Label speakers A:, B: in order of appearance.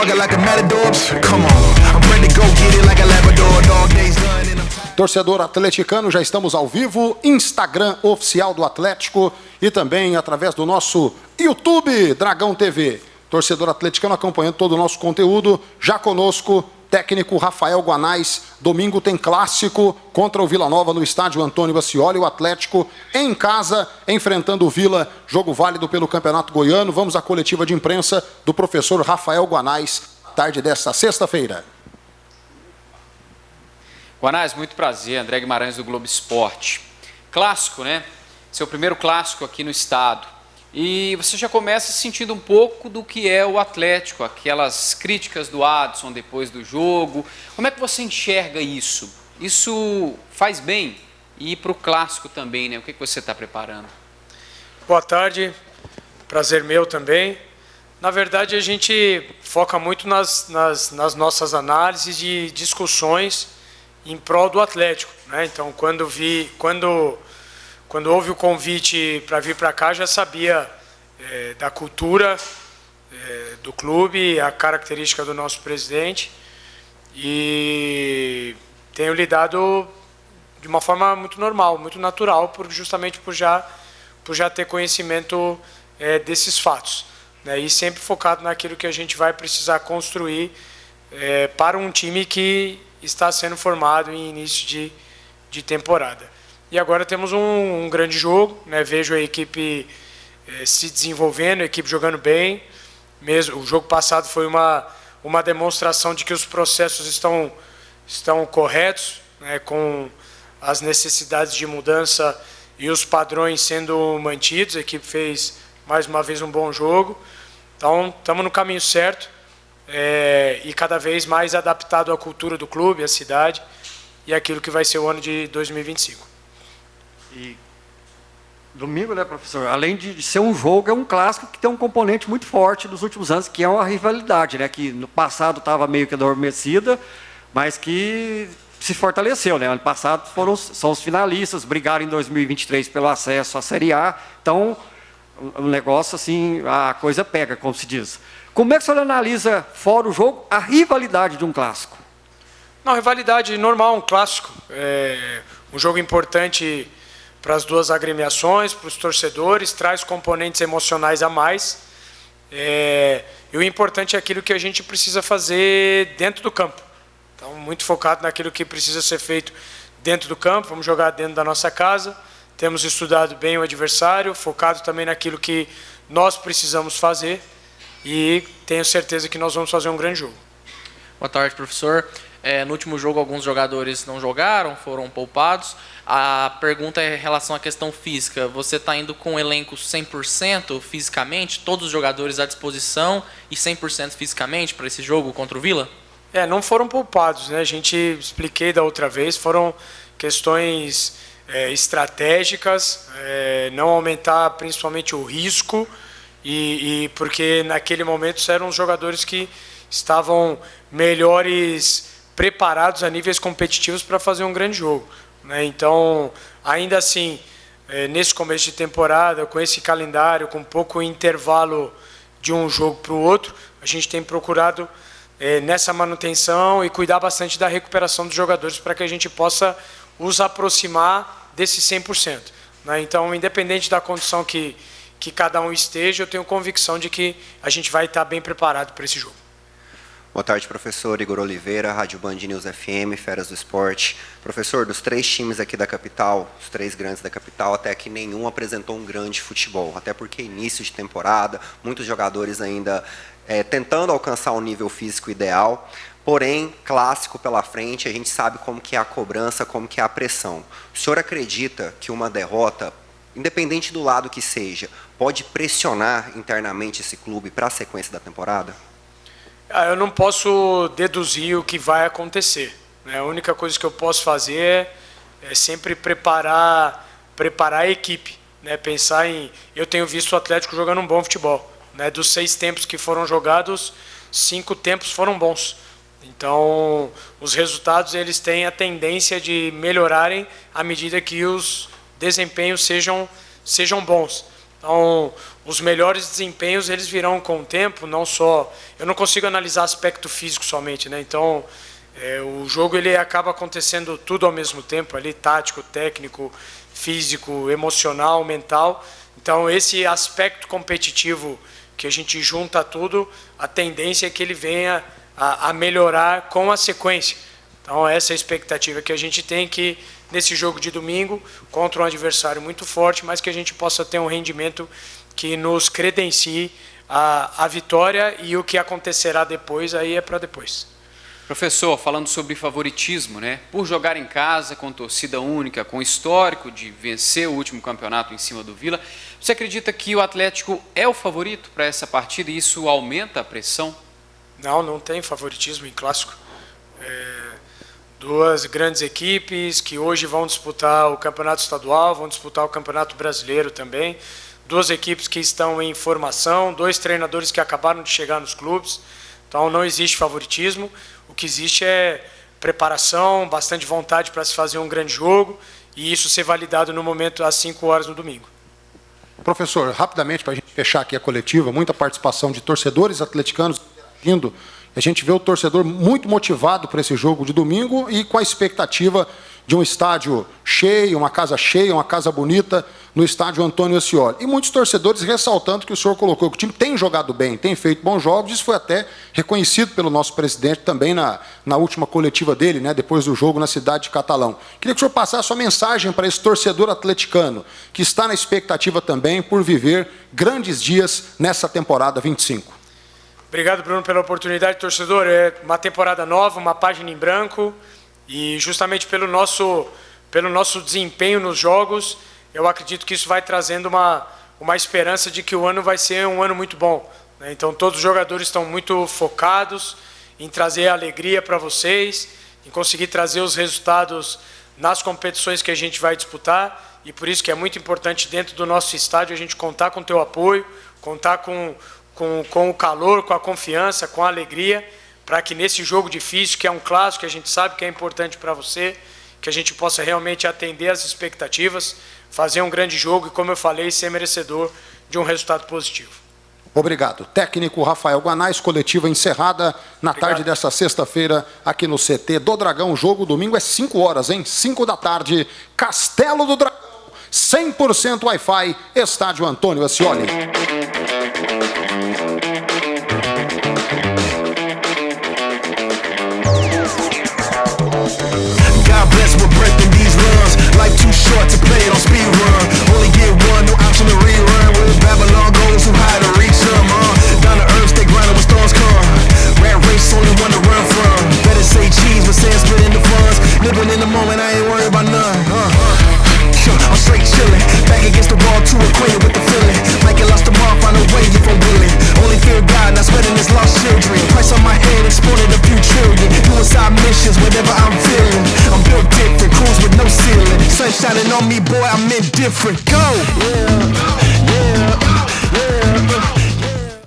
A: barking like a matador. Come on, I'm ready to go get it like a Labrador. Dog days done and I'm...
B: Torcedor atleticano, já estamos ao vivo, Instagram oficial do Atlético e também através do nosso YouTube, Dragão TV. Torcedor atleticano acompanhando todo o nosso conteúdo, já conosco, técnico Rafael Guanais. Domingo tem clássico contra o Vila Nova no estádio Antônio Ascioli, o Atlético em casa, enfrentando o Vila, jogo válido pelo Campeonato Goiano. Vamos à coletiva de imprensa do professor Rafael Guanais, tarde desta sexta-feira.
C: Guanais, muito prazer, André Guimarães do Globo Esporte. Clássico, né? Seu primeiro clássico aqui no estado. E você já começa sentindo um pouco do que é o Atlético, aquelas críticas do Adson depois do jogo. Como é que você enxerga isso? Isso faz bem? E para o clássico também, né? O que você está preparando?
D: Boa tarde, prazer meu também. Na verdade, a gente foca muito nas nossas análises e discussões em prol do Atlético, né? Então, quando houve o convite para vir para cá, já sabia da cultura do clube, a característica do nosso presidente, e tenho lidado de uma forma muito normal, muito natural, justamente por já ter conhecimento desses fatos, né? E sempre focado naquilo que a gente vai precisar construir para um time que está sendo formado em início de temporada. E agora temos um grande jogo, né? Vejo a equipe se desenvolvendo, a equipe jogando bem. Mesmo, o jogo passado foi uma demonstração de que os processos estão corretos, né? Com as necessidades de mudança e os padrões sendo mantidos. A equipe fez, mais uma vez, um bom jogo. Então, estamos no caminho certo e cada vez mais adaptado à cultura do clube, à cidade e àquilo que vai ser o ano de 2025.
E: E domingo, né, professor? Além de ser um jogo, é um clássico que tem um componente muito forte dos últimos anos, que é uma rivalidade, né? Que no passado estava meio que adormecida, mas que se fortaleceu, né? Ano passado são os finalistas, brigaram em 2023 pelo acesso à Série A. Então, o negócio, assim, a coisa pega, como se diz. Como é que o senhor analisa, fora o jogo, a rivalidade de um clássico?
D: Não, rivalidade normal, um clássico. Um jogo importante para as duas agremiações, para os torcedores, traz componentes emocionais a mais. E o importante é aquilo que a gente precisa fazer dentro do campo. Então, muito focado naquilo que precisa ser feito dentro do campo. Vamos jogar dentro da nossa casa. Temos estudado bem o adversário, focado também naquilo que nós precisamos fazer. E tenho certeza que nós vamos fazer um grande jogo.
F: Boa tarde, professor. No último jogo, alguns jogadores não jogaram, foram poupados. A pergunta é em relação à questão física. Você está indo com o elenco 100% fisicamente, todos os jogadores à disposição e 100% fisicamente para esse jogo contra o Vila?
D: Não foram poupados, né? A gente expliquei da outra vez, foram questões estratégicas, não aumentar principalmente o risco, e porque naquele momento eram os jogadores que estavam melhores preparados a níveis competitivos para fazer um grande jogo, né? Então, ainda assim, nesse começo de temporada, com esse calendário, com pouco intervalo de um jogo para o outro, a gente tem procurado nessa manutenção e cuidar bastante da recuperação dos jogadores para que a gente possa os aproximar desse 100%, né? Então, independente da condição que cada um esteja, eu tenho convicção de que a gente vai estar bem preparado para esse jogo.
G: Boa tarde, professor Igor Oliveira, Rádio Band News FM, Feras do Esporte. Professor, dos 3 times aqui da capital, os 3 grandes da capital, até que nenhum apresentou um grande futebol. Até porque início de temporada, muitos jogadores ainda tentando alcançar o nível físico ideal. Porém, clássico pela frente, a gente sabe como que é a cobrança, como que é a pressão. O senhor acredita que uma derrota, independente do lado que seja, pode pressionar internamente esse clube para a sequência da temporada?
D: Eu não posso deduzir o que vai acontecer, né? A única coisa que eu posso fazer é sempre preparar a equipe, né? Pensar eu tenho visto o Atlético jogando um bom futebol, né? Dos 6 tempos que foram jogados, 5 tempos foram bons. Então, os resultados eles têm a tendência de melhorarem à medida que os desempenhos sejam bons. Então, os melhores desempenhos eles virão com o tempo, não só... Eu não consigo analisar aspecto físico somente, né? Então, o jogo ele acaba acontecendo tudo ao mesmo tempo, ali, tático, técnico, físico, emocional, mental. Então, esse aspecto competitivo que a gente junta tudo, a tendência é que ele venha a melhorar com a sequência. Então, essa é a expectativa que a gente tem, que nesse jogo de domingo, contra um adversário muito forte, mas que a gente possa ter um rendimento que nos credencie a vitória, e o que acontecerá depois, aí é para depois.
C: Professor, falando sobre favoritismo, né? Por jogar em casa, com torcida única, com histórico de vencer o último campeonato em cima do Vila, você acredita que o Atlético é o favorito para essa partida e isso aumenta a pressão?
D: Não tem favoritismo em clássico. Duas grandes equipes que hoje vão disputar o campeonato estadual, vão disputar o campeonato brasileiro também. Duas equipes que estão em formação, dois treinadores que acabaram de chegar nos clubes. Então não existe favoritismo. O que existe é preparação, bastante vontade para se fazer um grande jogo, e isso ser validado no momento às 5 horas no domingo.
B: Professor, rapidamente, para a gente fechar aqui a coletiva, muita participação de torcedores atleticanos interagindo. A gente vê o torcedor muito motivado para esse jogo de domingo e com a expectativa de um estádio cheio, uma casa bonita no estádio Antônio Ascioli. E muitos torcedores ressaltando que o senhor colocou que o time tem jogado bem, tem feito bons jogos. Isso foi até reconhecido pelo nosso presidente também na última coletiva dele, né, depois do jogo na cidade de Catalão. Queria que o senhor passasse a sua mensagem para esse torcedor atleticano que está na expectativa também por viver grandes dias nessa temporada 25.
D: Obrigado, Bruno, pela oportunidade, torcedor. É uma temporada nova, uma página em branco, e justamente pelo nosso desempenho nos jogos, eu acredito que isso vai trazendo uma esperança de que o ano vai ser um ano muito bom, né? Então, todos os jogadores estão muito focados em trazer alegria para vocês, em conseguir trazer os resultados nas competições que a gente vai disputar, e por isso que é muito importante dentro do nosso estádio a gente contar com o teu apoio, contar com o calor, com a confiança, com a alegria, para que nesse jogo difícil, que é um clássico, que a gente sabe que é importante para você, que a gente possa realmente atender às expectativas, fazer um grande jogo e, como eu falei, ser merecedor de um resultado positivo.
B: Obrigado. Técnico Rafael Guanais, coletiva encerrada na tarde dessa sexta-feira aqui no CT do Dragão. O jogo domingo é 5 horas, hein? 5 da tarde, Castelo do Dragão, 100% Wi-Fi, estádio Antônio Ascioli.
A: God bless, we're breaking these runs. Life too short to play it on speed run. Only get one, no option to rerun. Where Babylon goes, too high to reach them. Down to earth, stay grinding when storms come. Rat race, only one to run from. Better say cheese, but saying split in the funds. Living in the moment, I ain't worried about none. I'm straight chillin', back against the wall, too acquainted with the feeling. Like it lost tomorrow, find a way if I'm willing. Only fear God, not spreading his lost children. Price on my head, exported a few trillion. Doing side missions, whatever I'm feeling. I'm built different, cruise with no ceiling. Sun shining on me, boy, I'm indifferent. Go!